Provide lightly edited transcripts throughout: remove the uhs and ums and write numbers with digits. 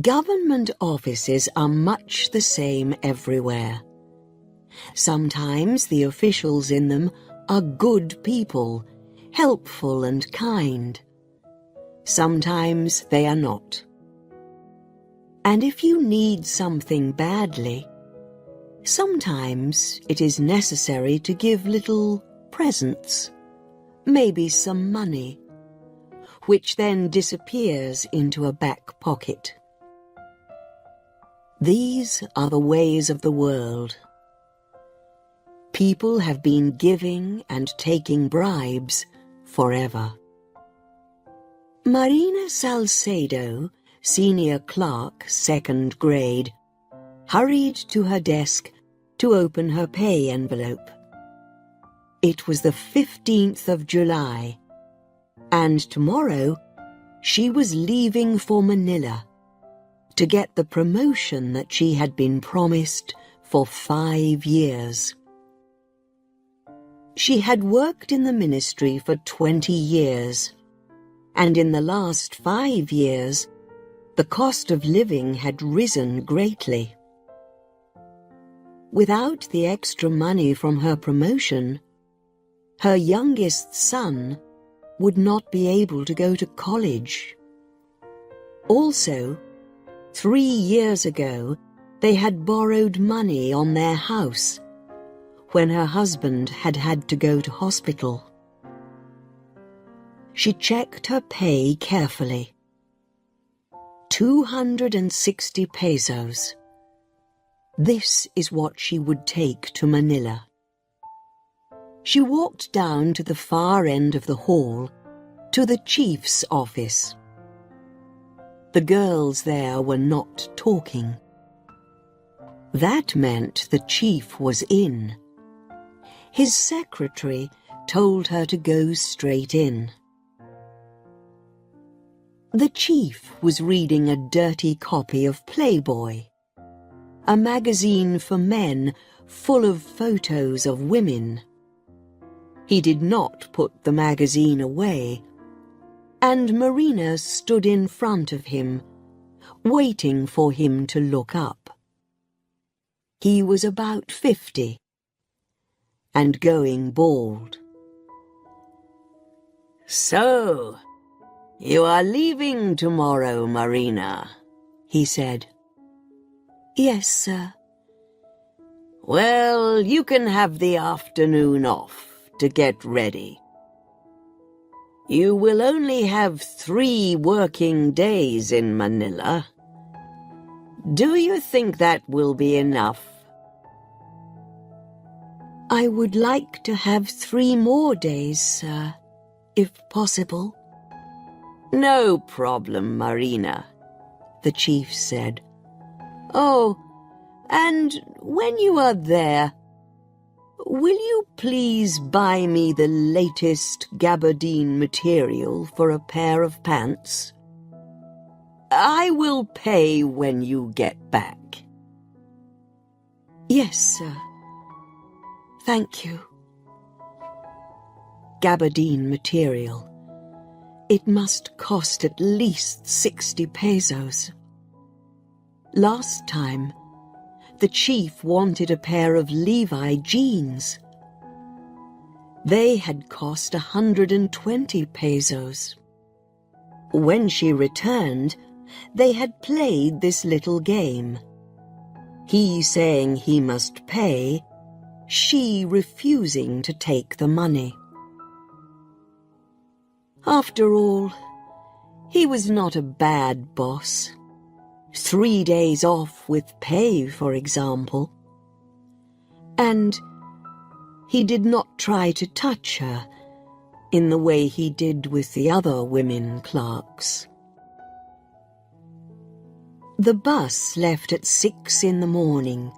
Government offices are much the same everywhere. Sometimes the officials in them are good people, helpful and kind. Sometimes they are not. And if you need something badly, sometimes it is necessary to give little presents, maybe some money, which then disappears into a back pocket. These are the ways of the world. People have been giving and taking bribes forever. Marina Salcedo, senior clerk, 2nd grade, hurried to her desk to open her pay envelope. It was the 15th of July, and tomorrow she was leaving for Manila to get the promotion that she had been promised for 5 years. She had worked in the ministry for 20 years, and in the last 5 years, the cost of living had risen greatly. Without the extra money from her promotion, her youngest son would not be able to go to college. Also, 3 years ago, they had borrowed money on their house when her husband had had to go to hospital. She checked her pay carefully. 260 pesos. This is what she would take to Manila. She walked down to the far end of the hall, to the chief's office. The girls there were not talking. That meant the chief was in. His secretary told her to go straight in. The chief was reading a dirty copy of Playboy, a magazine for men full of photos of women. He did not put the magazine away, and Marina stood in front of him, waiting for him to look up. He was about 50, and going bald. "So, you are leaving tomorrow, Marina," he said. "Yes, sir." "Well, you can have the afternoon off to get ready. You will only have 3 working days in Manila. Do you think that will be enough?" "I would like to have 3 more days, sir, if possible." "No problem, Marina," the chief said. "Oh, and when you are there, will you please buy me the latest gabardine material for a pair of pants? I will pay when you get back." "Yes, sir. Thank you." Gabardine material. It must cost at least 60 pesos. Last time, the chief wanted a pair of Levi jeans. They had cost 120 pesos. When she returned, they had played this little game. He saying he must pay, she refusing to take the money. After all, he was not a bad boss. 3 days off with pay, for example. And he did not try to touch her in the way he did with the other women clerks. The bus left at 6 in the morning,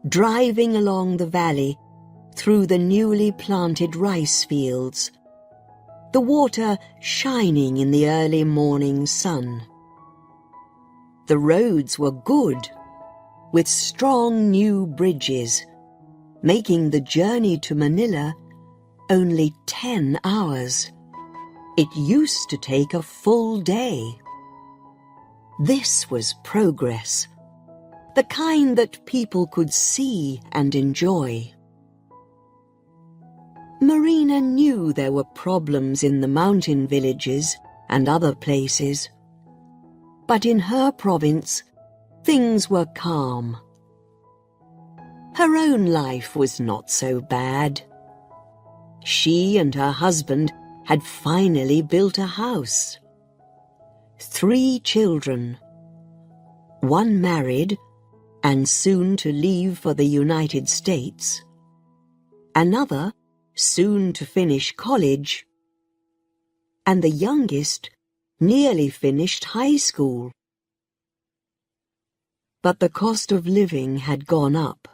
driving along the valley through the newly planted rice fields, the water shining in the early morning sun. The roads were good, with strong new bridges, making the journey to Manila only 10 hours. It used to take a full day. This was progress, the kind that people could see and enjoy. Marina knew there were problems in the mountain villages and other places, but in her province, things were calm. Her own life was not so bad. She and her husband had finally built a house. 3 children, one married and soon to leave for the United States, another soon to finish college, and the youngest nearly finished high school. But the cost of living had gone up.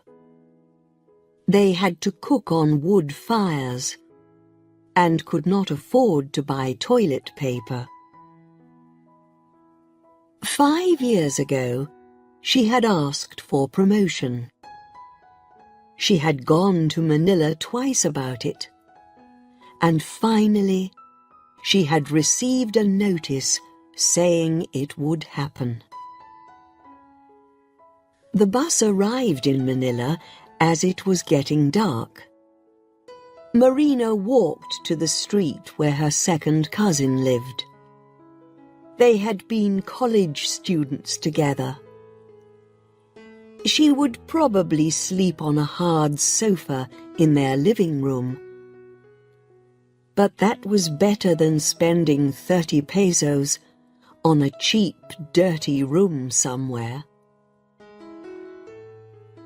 They had to cook on wood fires and could not afford to buy toilet paper. 5 years ago, she had asked for promotion. She had gone to Manila twice about it, and finally she had received a notice saying it would happen. The bus arrived in Manila as it was getting dark. Marina walked to the street where her second cousin lived. They had been college students together. She would probably sleep on a hard sofa in their living room. But that was better than spending 30 pesos on a cheap, dirty room somewhere.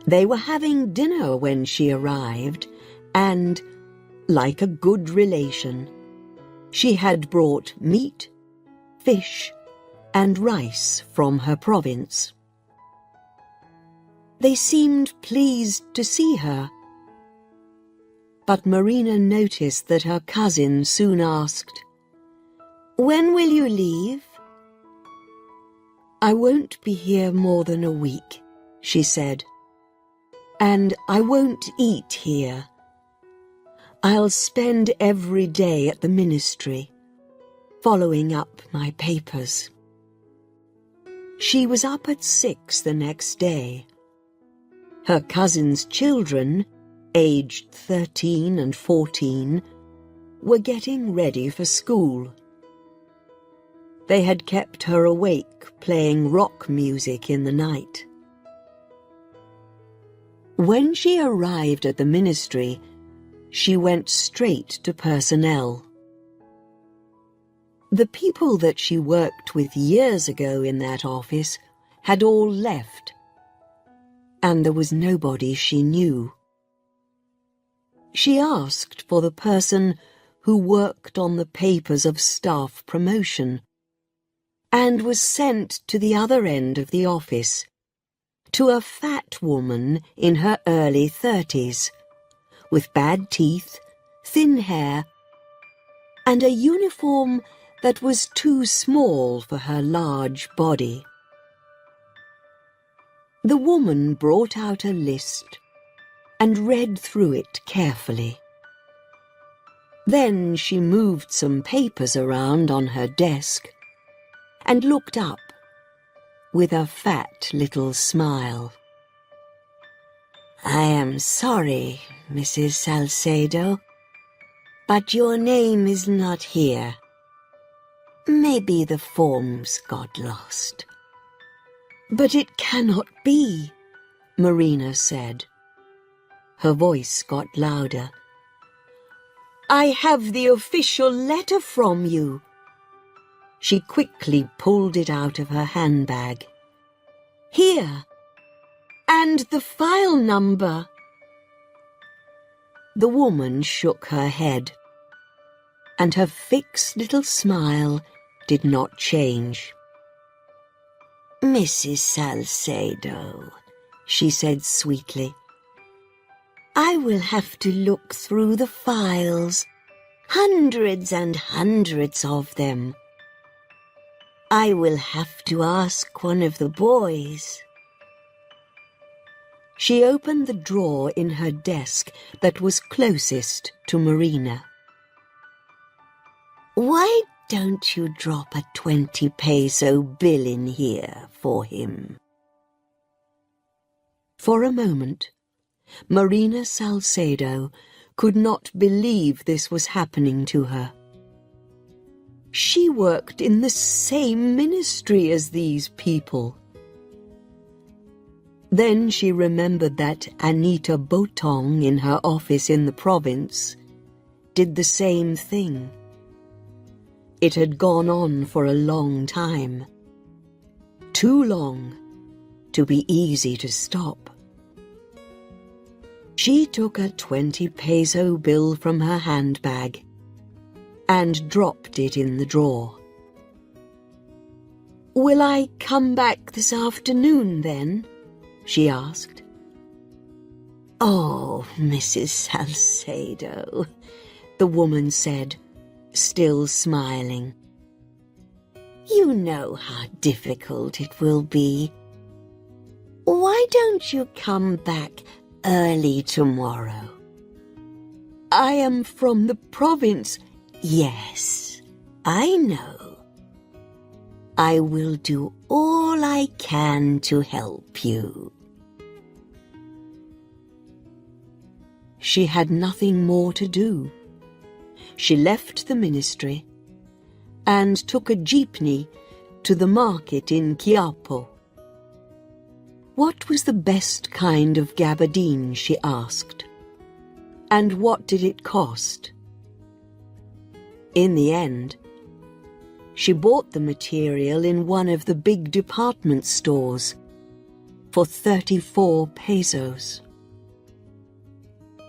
They were having dinner when she arrived, and, like a good relation, she had brought meat, fish, and rice from her province. They seemed pleased to see her, but Marina noticed that her cousin soon asked, "When will you leave?" "I won't be here more than a week," she said, "and I won't eat here. I'll spend every day at the ministry, following up my papers." She was up at 6 the next day. Her cousin's children, aged 13 and 14, were getting ready for school. They had kept her awake playing rock music in the night. When she arrived at the ministry, she went straight to personnel. The people that she worked with years ago in that office had all left, and there was nobody she knew. She asked for the person who worked on the papers of staff promotion and was sent to the other end of the office, to a fat woman in her early 30s, with bad teeth, thin hair, and a uniform that was too small for her large body. The woman brought out a list and read through it carefully. Then she moved some papers around on her desk and looked up with a fat little smile. "I am sorry, Mrs. Salcedo, but your name is not here. Maybe the forms got lost." "But it cannot be," Marina said. Her voice got louder. "I have the official letter from you." She quickly pulled it out of her handbag. "Here, and the file number." The woman shook her head, and her fixed little smile did not change. "Mrs. Salcedo," she said sweetly, "I will have to look through the files, hundreds and hundreds of them. I will have to ask one of the boys." She opened the drawer in her desk that was closest to Marina. "Why don't you drop a 20-peso bill in here for him?" For a moment, Marina Salcedo could not believe this was happening to her. She worked in the same ministry as these people. Then she remembered that Anita Botong in her office in the province did the same thing. It had gone on for a long time. Too long to be easy to stop. She took a 20-peso bill from her handbag and dropped it in the drawer. "Will I come back this afternoon, then?" she asked. "Oh, Mrs. Salcedo," the woman said, still smiling. "You know how difficult it will be. Why don't you come back early tomorrow?" "I am from the province." "Yes, I know. I will do all I can to help you." She had nothing more to do. She left the ministry and took a jeepney to the market in Quiapo. What was the best kind of gabardine, she asked, and what did it cost? In the end, she bought the material in one of the big department stores for 34 pesos.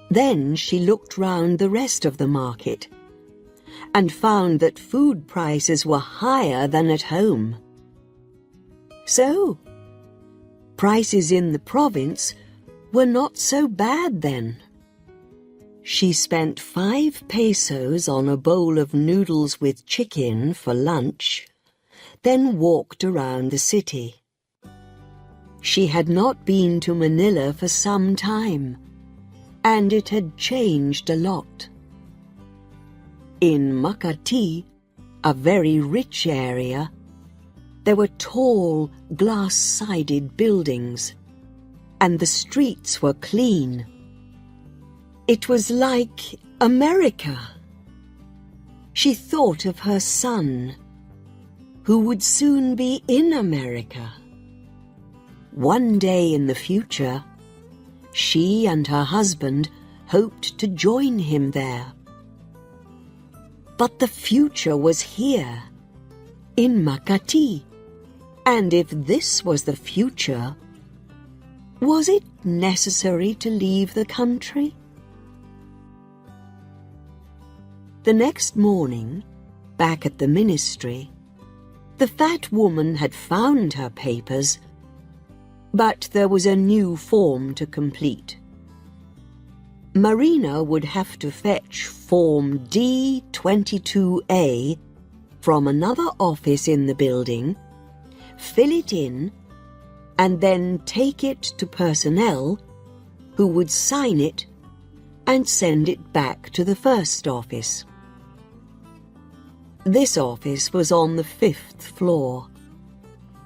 Then she looked round the rest of the market and found that food prices were higher than at home. So, prices in the province were not so bad then. She spent 5 pesos on a bowl of noodles with chicken for lunch, then walked around the city. She had not been to Manila for some time, and it had changed a lot. In Makati, a very rich area, there were tall, glass-sided buildings, and the streets were clean. It was like America. She thought of her son, who would soon be in America. One day in the future, she and her husband hoped to join him there. But the future was here, in Makati, and if this was the future, was it necessary to leave the country? The next morning, back at the ministry, the fat woman had found her papers, but there was a new form to complete. Marina would have to fetch Form D22A from another office in the building, fill it in, and then take it to personnel, who would sign it and send it back to the first office. This office was on the 5th floor,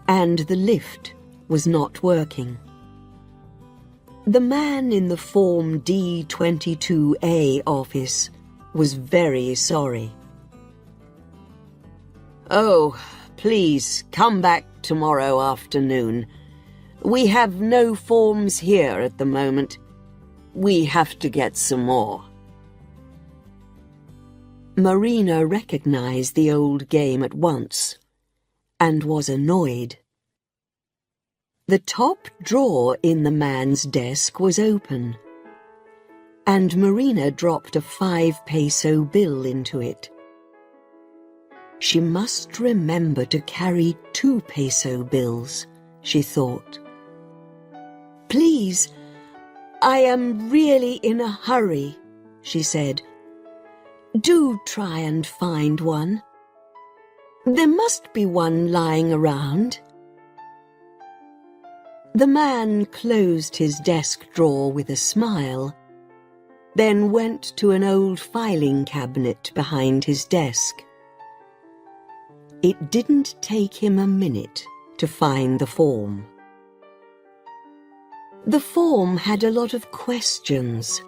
and the lift was not working. The man in the Form D22A office was very sorry. "Oh, please come back tomorrow afternoon. We have no forms here at the moment. We have to get some more." Marina recognized the old game at once and was annoyed. The top drawer in the man's desk was open, and Marina dropped a 5-peso bill into it. She must remember to carry 2-peso bills, she thought. "Please, I am really in a hurry," she said. "Do try and find one. There must be one lying around." The man closed his desk drawer with a smile, then went to an old filing cabinet behind his desk. It didn't take him a minute to find the form. The form had a lot of questions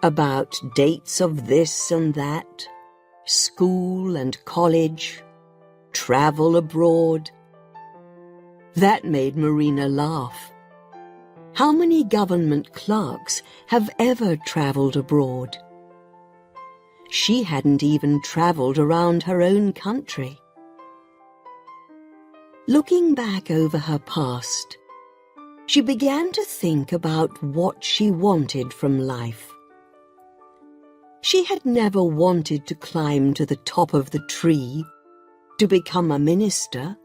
about dates of this and that, school and college, travel abroad. That made Marina laugh. How many government clerks have ever travelled abroad? She hadn't even travelled around her own country. Looking back over her past, she began to think about what she wanted from life. She had never wanted to climb to the top of the tree, to become a minister.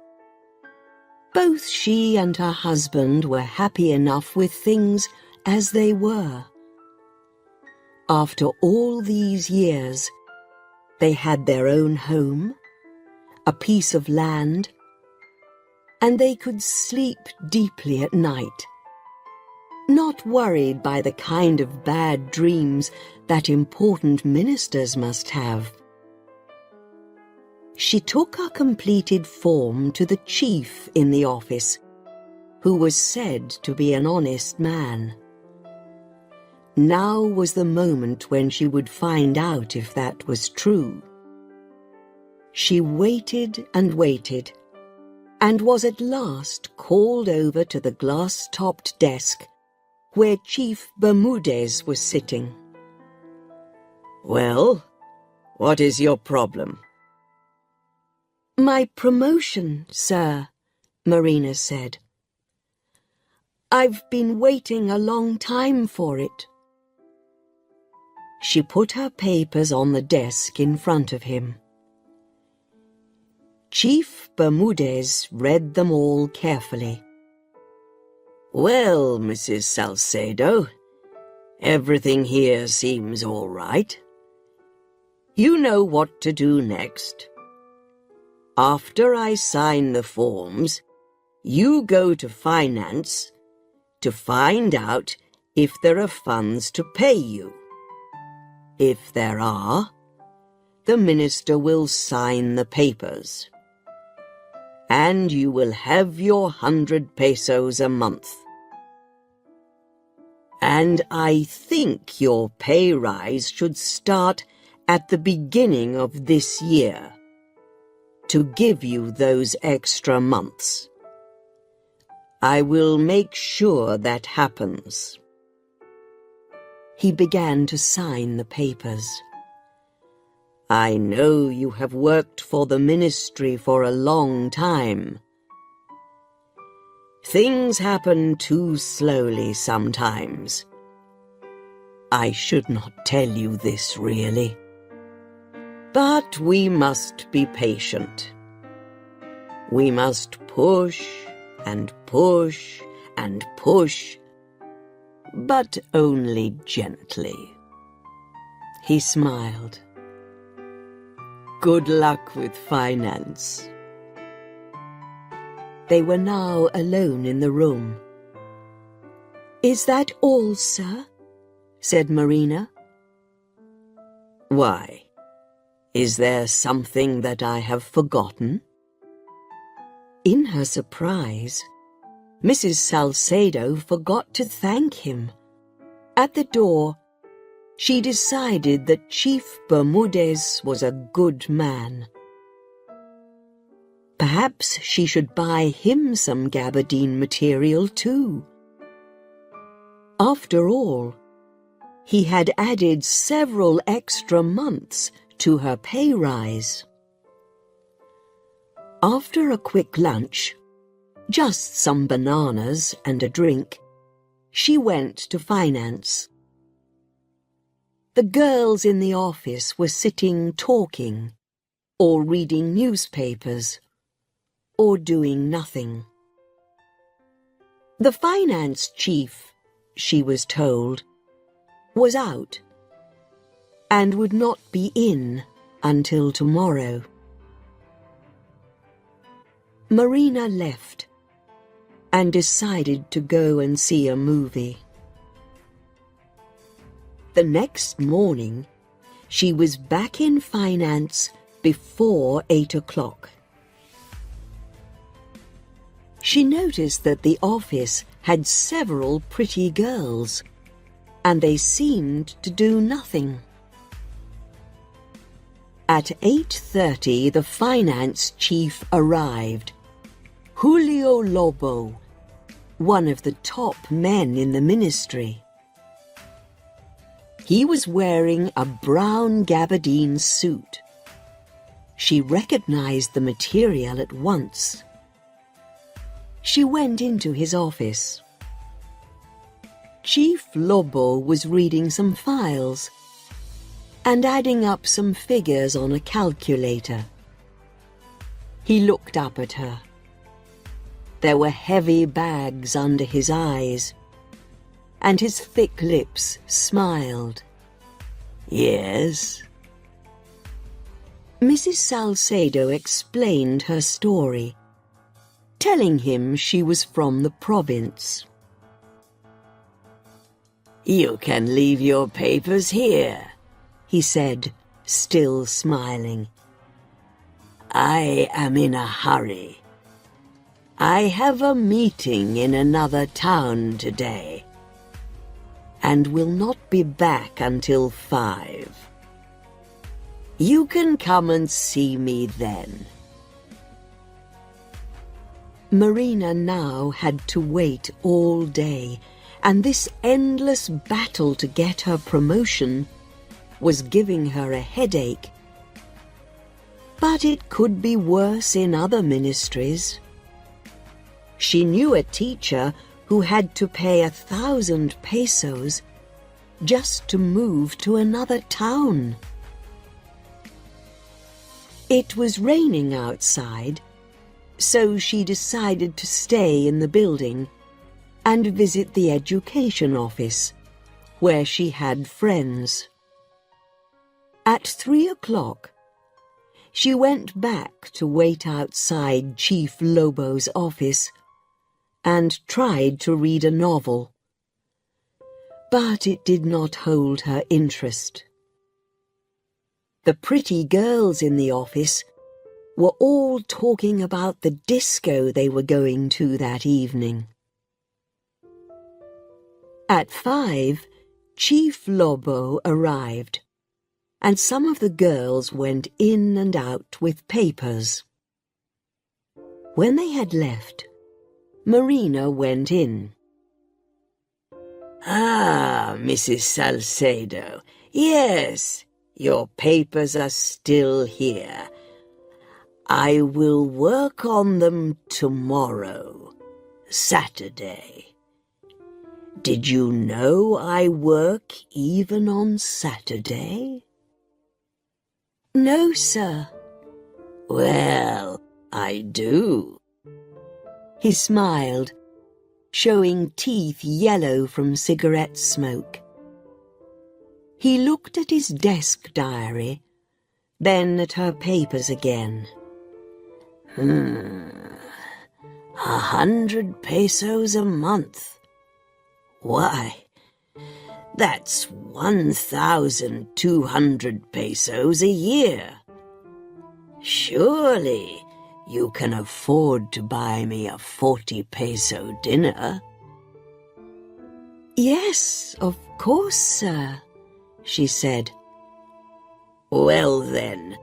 Both she and her husband were happy enough with things as they were. After all these years, they had their own home, a piece of land, and they could sleep deeply at night, not worried by the kind of bad dreams that important ministers must have. She took her completed form to the chief in the office, who was said to be an honest man. Now was the moment when she would find out if that was true. She waited and waited, and was at last called over to the glass-topped desk where Chief Bermudez was sitting. "Well, what is your problem?" "My promotion, sir," Marina said. "I've been waiting a long time for it." She put her papers on the desk in front of him. Chief Bermudez read them all carefully. "Well, Mrs. Salcedo, everything here seems all right. You know what to do next. After I sign the forms, you go to finance to find out if there are funds to pay you. If there are, the minister will sign the papers, and you will have your 100 pesos a month. And I think your pay rise should start at the beginning of this year, to give you those extra months. I will make sure that happens." He began to sign the papers. "I know you have worked for the ministry for a long time. Things happen too slowly sometimes. I should not tell you this, really. But we must be patient. We must push and push and push, but only gently." He smiled. "Good luck with finance." They were now alone in the room. "Is that all, sir?" said Marina. "Why? Is there something that I have forgotten?" In her surprise, Mrs. Salcedo forgot to thank him. At the door, she decided that Chief Bermudez was a good man. Perhaps she should buy him some gabardine material too. After all, he had added several extra months to her pay rise. After a quick lunch, just some bananas and a drink, she went to finance. The girls in the office were sitting talking, or reading newspapers, or doing nothing. The finance chief, she was told, was out and would not be in until tomorrow. Marina left and decided to go and see a movie. The next morning, she was back in finance before 8 o'clock. She noticed that the office had several pretty girls, and they seemed to do nothing. At 8:30, the finance chief arrived, Julio Lobo, one of the top men in the ministry. He was wearing a brown gabardine suit. She recognized the material at once. She went into his office. Chief Lobo was reading some files and adding up some figures on a calculator. He looked up at her. There were heavy bags under his eyes, and his thick lips smiled. Yes? Mrs. Salcedo explained her story, telling him she was from the province. You can leave your papers here, he said, still smiling. I am in a hurry. I have a meeting in another town today, and will not be back until 5. You can come and see me then. Marina now had to wait all day, and this endless battle to get her promotion was giving her a headache. But it could be worse in other ministries. She knew a teacher who had to pay 1,000 pesos just to move to another town. It was raining outside, so she decided to stay in the building and visit the education office, where she had friends. At 3 o'clock, she went back to wait outside Chief Lobo's office and tried to read a novel. But it did not hold her interest. The pretty girls in the office were all talking about the disco they were going to that evening. At 5, Chief Lobo arrived, and some of the girls went in and out with papers. When they had left, Marina went in. Ah, Mrs. Salcedo, yes, your papers are still here. I will work on them tomorrow, Saturday. Did you know I work even on Saturday? No, sir. Well, I do. He smiled, showing teeth yellow from cigarette smoke. He looked at his desk diary, then at her papers again. 100 pesos a month. Why, that's 1,200 pesos a year. Surely you can afford to buy me a 40 peso dinner. Yes, of course, sir, she said. Well then,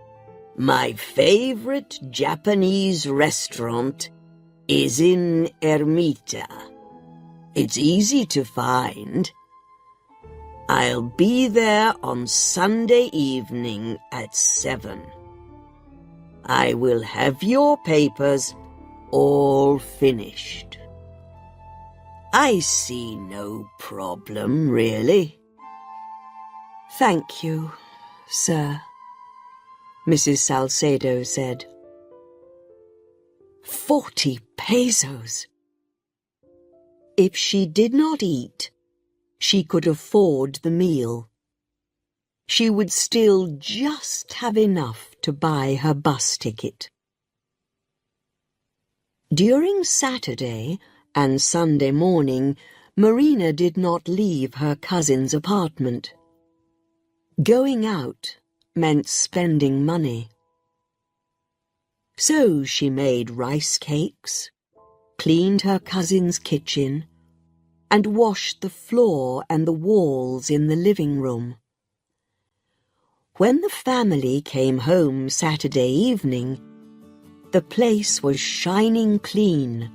my favorite Japanese restaurant is in Ermita. It's easy to find. I'll be there on Sunday evening at 7. I will have your papers all finished. I see no problem, really. Thank you, sir, Mrs. Salcedo said. 40 pesos! If she did not eat, she could afford the meal. She would still just have enough to buy her bus ticket. During Saturday and Sunday morning, Marina did not leave her cousin's apartment. Going out meant spending money. So she made rice cakes, cleaned her cousin's kitchen, and washed the floor and the walls in the living room. When the family came home Saturday evening, the place was shining clean,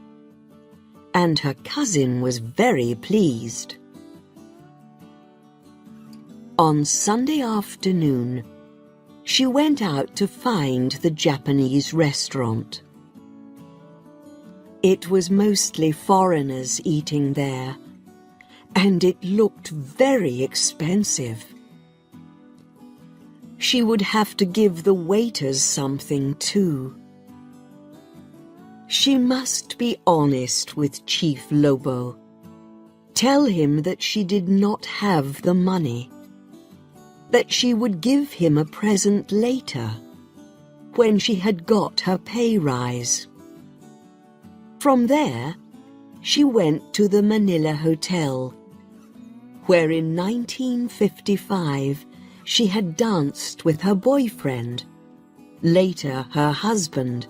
and her cousin was very pleased. On Sunday afternoon, she went out to find the Japanese restaurant. It was mostly foreigners eating there, and it looked very expensive. She would have to give the waiters something too. She must be honest with Chief Lobo. Tell him that she did not have the money, that she would give him a present later, when she had got her pay rise. From there, she went to the Manila Hotel, where in 1955 she had danced with her boyfriend, later her husband,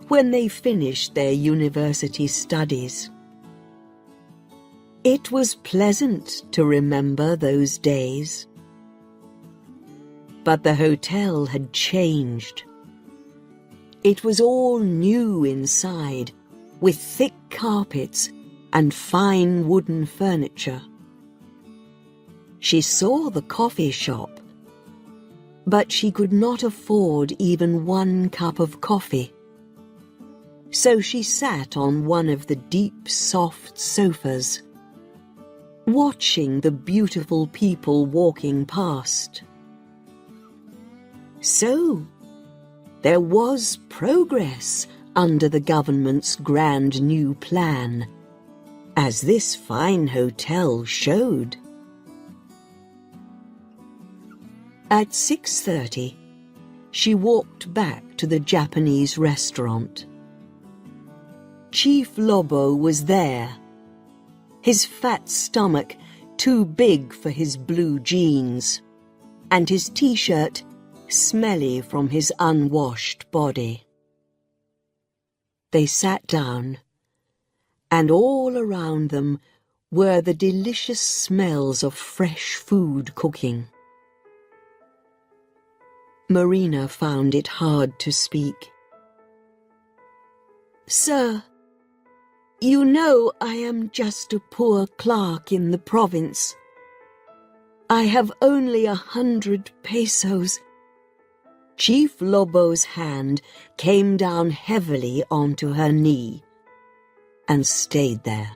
when they finished their university studies. It was pleasant to remember those days. But the hotel had changed. It was all new inside, with thick carpets and fine wooden furniture. She saw the coffee shop, but she could not afford even 1 cup of coffee. So she sat on one of the deep, soft sofas, watching the beautiful people walking past. So, there was progress under the government's grand new plan, as this fine hotel showed. At 6:30, she walked back to the Japanese restaurant. Chief Lobo was there, his fat stomach too big for his blue jeans, and his t-shirt smelly from his unwashed body. They sat down, and all around them were the delicious smells of fresh food cooking. Marina found it hard to speak. "Sir, you know I am just a poor clerk in the province. I have only 100 pesos. Chief Lobo's hand came down heavily onto her knee and stayed there.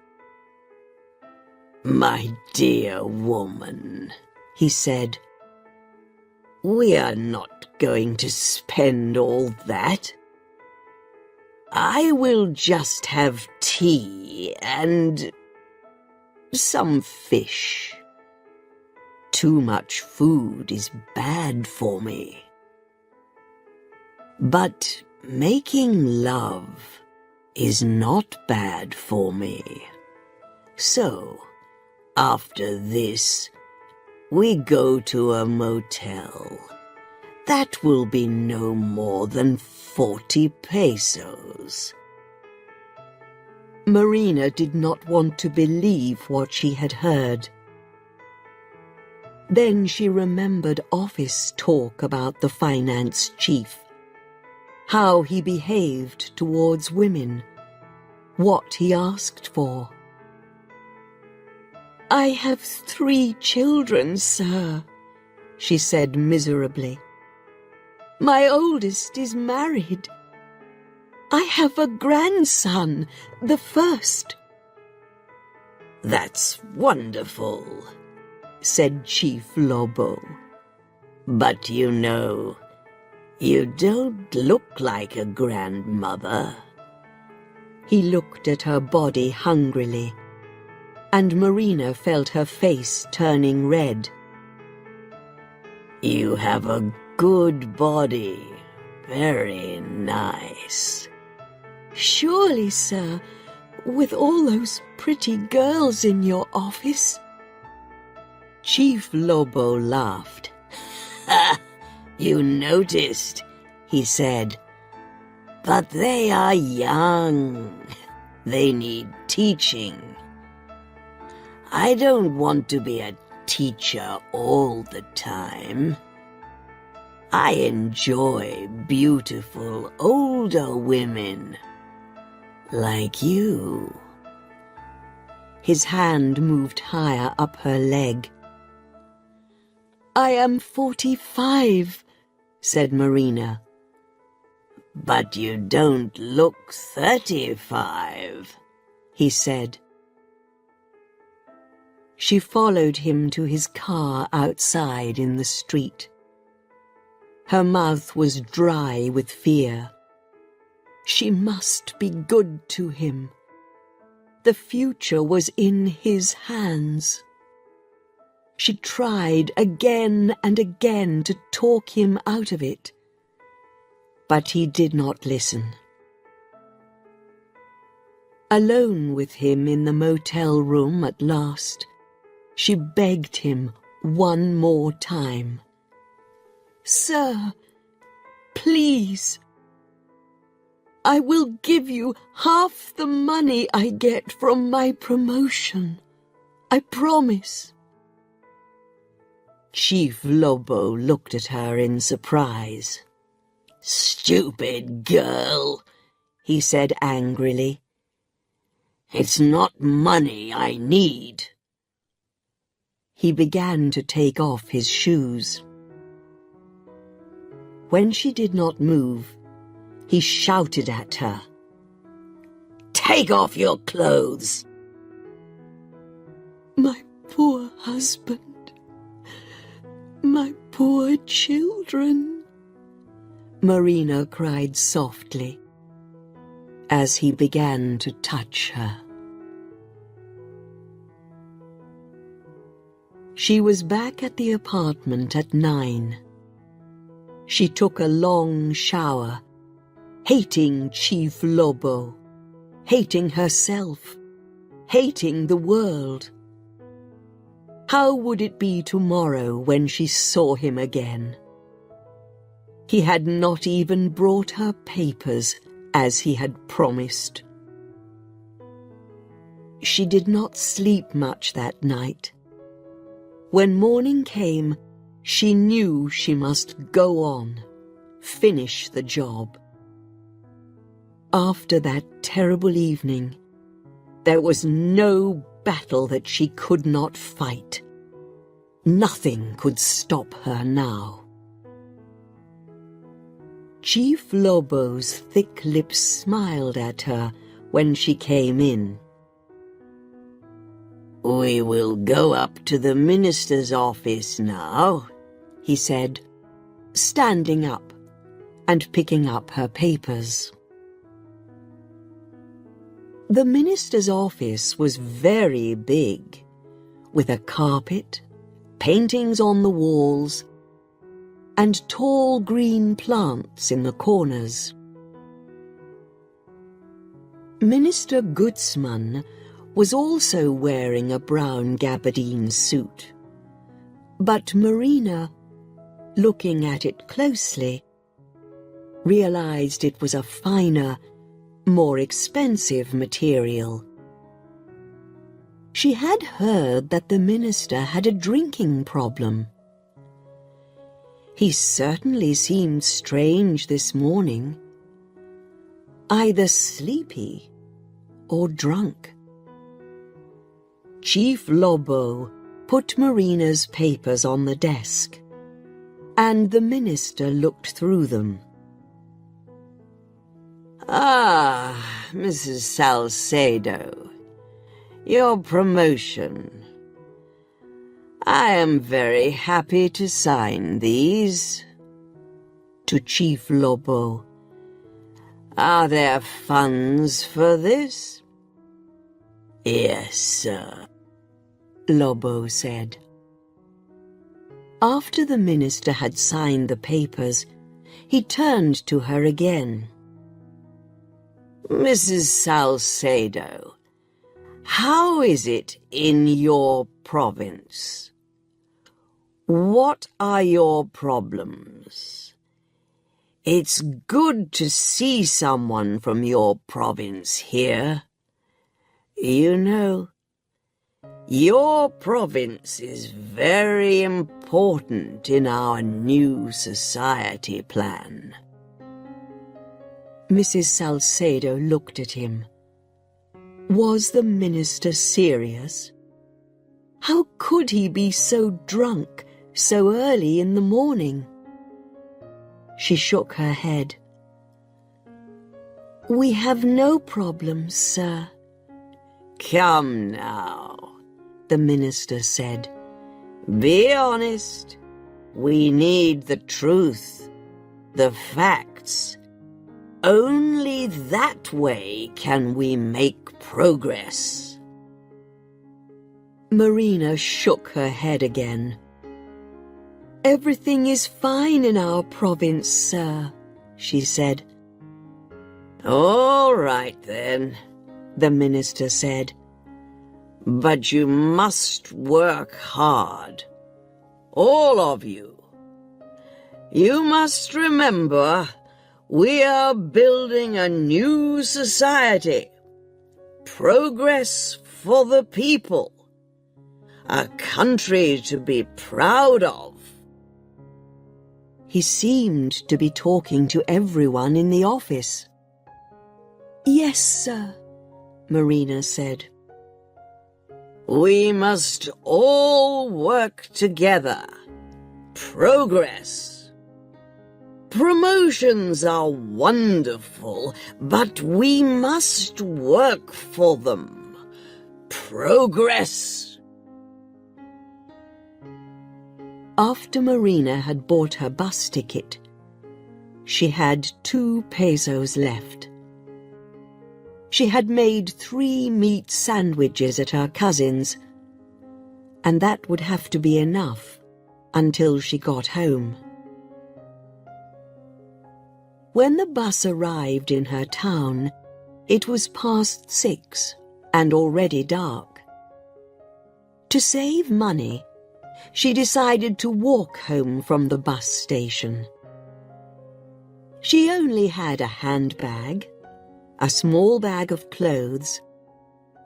My dear woman, he said, we are not going to spend all that. I will just have tea and some fish. Too much food is bad for me. But making love is not bad for me. So, after this, we go to a motel. That will be no more than 40 pesos. Marina did not want to believe what she had heard. Then she remembered office talk about the finance chief, how he behaved towards women, what he asked for. "I have 3 children, sir," she said miserably. "My oldest is married. I have a grandson, the first." That's wonderful, said Chief Lobo. But you know, you don't look like a grandmother. He looked at her body hungrily, and Marina felt her face turning red. You have a good body, very nice. "Surely, sir, with all those pretty girls in your office?" Chief Lobo laughed. "Ha! You noticed," he said. "But they are young. They need teaching. I don't want to be a teacher all the time. I enjoy beautiful older women like you." His hand moved higher up her leg. "I am 45, said Marina. "But you don't look 35, he said. She followed him to his car outside in the street. Her mouth was dry with fear. She must be good to him. The future was in his hands. She tried again and again to talk him out of it, but he did not listen. Alone with him in the motel room at last, she begged him one more time. "Sir, please. I will give you half the money I get from my promotion. I promise." Chief Lobo looked at her in surprise. "Stupid girl," he said angrily. "It's not money I need." He began to take off his shoes. When she did not move, he shouted at her. "Take off your clothes!" "My poor husband, my poor children," Marina cried softly, as he began to touch her. She was back at the apartment at 9. She took a long shower, hating Chief Lobo, hating herself, hating the world. How would it be tomorrow when she saw him again? He had not even brought her papers as he had promised. She did not sleep much that night. When morning came, she knew she must go on, finish the job. After that terrible evening, there was no battle that she could not fight. Nothing could stop her now. Chief Lobo's thick lips smiled at her when she came in. "We will go up to the minister's office now," he said, standing up and picking up her papers. The minister's office was very big, with a carpet, paintings on the walls, and tall green plants in the corners. Minister Gutzmann was also wearing a brown gabardine suit, but Marina, looking at it closely, realized it was a finer, more expensive material. She had heard that the minister had a drinking problem. He certainly seemed strange this morning, either sleepy or drunk. Chief Lobo put Marina's papers on the desk, and the minister looked through them. "Ah, Mrs. Salcedo, your promotion. I am very happy to sign these." To Chief Lobo, "Are there funds for this?" "Yes, sir," Lobo said. After the minister had signed the papers, he turned to her again. "Mrs. Salcedo, how is it in your province? What are your problems? It's good to see someone from your province here. You know, your province is very important in our new society plan. Mrs. Salcedo looked at him. Was the minister serious? How could he be so drunk so early in the morning? She shook her head. We have no problems, sir. Come now, the minister said. Be honest. We need the truth, the facts. Only that way can we make progress. Marina shook her head again. Everything is fine in our province, sir, she said. All right then, the minister said. But you must work hard. All of you. You must remember, we are building a new society. Progress for the people. A country to be proud of. He seemed to be talking to everyone in the office. Yes, sir, Marina said. We must all work together. Progress. Promotions are wonderful, but we must work for them. Progress. After Marina had bought her bus ticket, she had 2 pesos left. She had made 3 meat sandwiches at her cousin's, and that would have to be enough until she got home. When the bus arrived in her town, it was past 6 and already dark. To save money, she decided to walk home from the bus station. She only had a handbag, a small bag of clothes,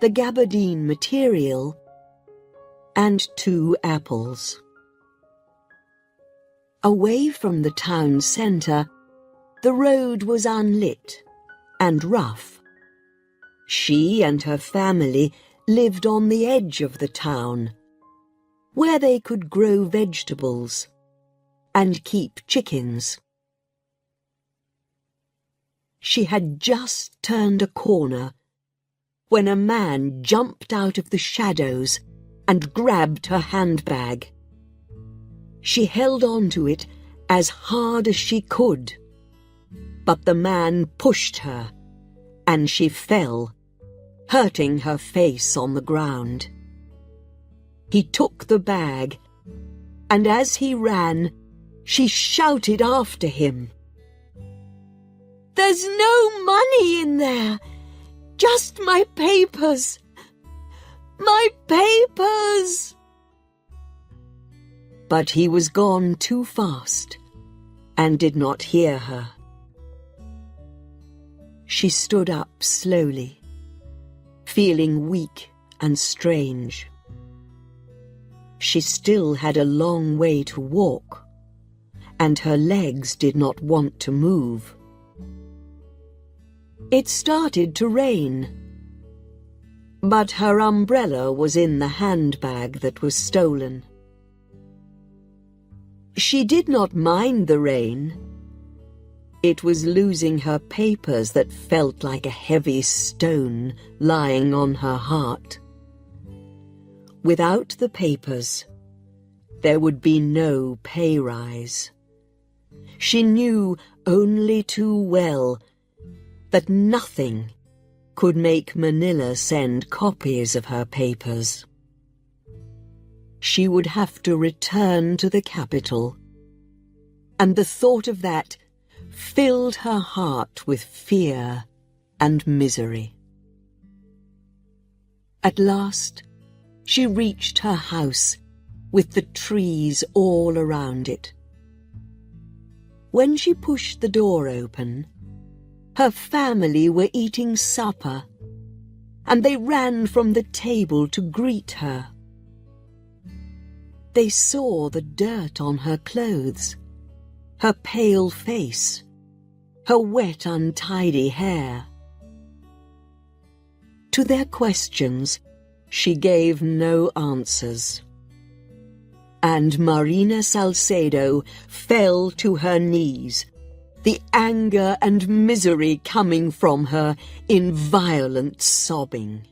the gabardine material, and 2 apples. Away from the town centre, the road was unlit and rough. She and her family lived on the edge of the town, where they could grow vegetables and keep chickens. She had just turned a corner when a man jumped out of the shadows and grabbed her handbag. She held on to it as hard as she could, but the man pushed her and she fell, hurting her face on the ground. He took the bag, and as he ran, she shouted after him. There's no money in there, just my papers. My papers! But he was gone too fast and did not hear her. She stood up slowly, feeling weak and strange. She still had a long way to walk, and her legs did not want to move. It started to rain, but her umbrella was in the handbag that was stolen. She did not mind the rain. It was losing her papers that felt like a heavy stone lying on her heart. Without the papers, there would be no pay rise. She knew only too well that nothing could make Manila send copies of her papers. She would have to return to the capital, and the thought of that filled her heart with fear and misery. At last, she reached her house with the trees all around it. When she pushed the door open, her family were eating supper, and they ran from the table to greet her. They saw the dirt on her clothes, her pale face, her wet, untidy hair. To their questions, she gave no answers. And Marina Salcedo fell to her knees, the anger and misery coming from her in violent sobbing.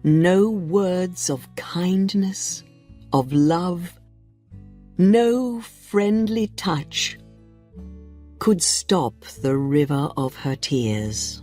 No words of kindness, of love, no friendly touch could stop the river of her tears.